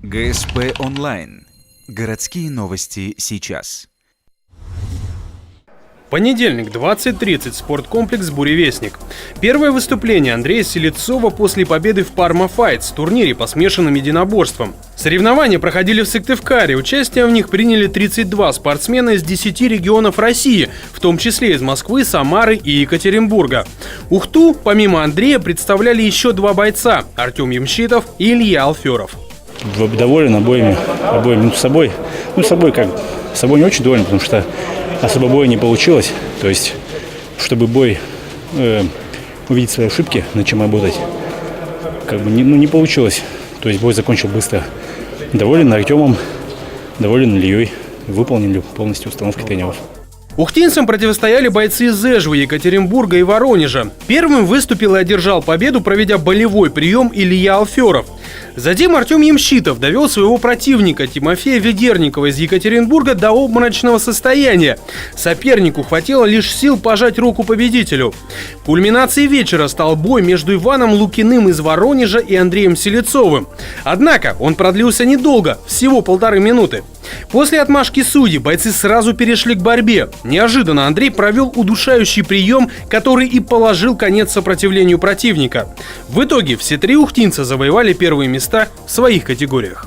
ГСП онлайн. Городские новости сейчас. Понедельник, 20:30, спорткомплекс «Буревестник». Первое выступление Андрея Селецова после победы в Parma Fights, турнире по смешанным единоборствам. Соревнования проходили в Сыктывкаре. Участие в них приняли 32 спортсмена из 10 регионов России, в том числе из Москвы, Самары и Екатеринбурга. Ухту, помимо Андрея, представляли еще два бойца – Артем Ямщитов и Илья Алферов. Доволен обоими собой не очень доволен, потому что особо боя не получилось. То есть, чтобы бой увидеть свои ошибки, над чем работать, не получилось. То есть бой закончил быстро. Доволен Артемом, доволен Ильей. Выполнили полностью установки тренеров. Ухтинцам противостояли бойцы из Эжвы, Екатеринбурга и Воронежа. Первым выступил и одержал победу, проведя болевой прием, Илья Алферов. Затем Артем Ямщитов довел своего противника Тимофея Ведерникова из Екатеринбурга до обморочного состояния. Сопернику хватило лишь сил пожать руку победителю. Кульминацией вечера стал бой между Иваном Лукиным из Воронежа и Андреем Селецовым. Однако он продлился недолго, всего 1,5 минуты. После отмашки судей бойцы сразу перешли к борьбе. Неожиданно Андрей провел удушающий прием, который и положил конец сопротивлению противника. В итоге все три ухтинца завоевали первые места в своих категориях.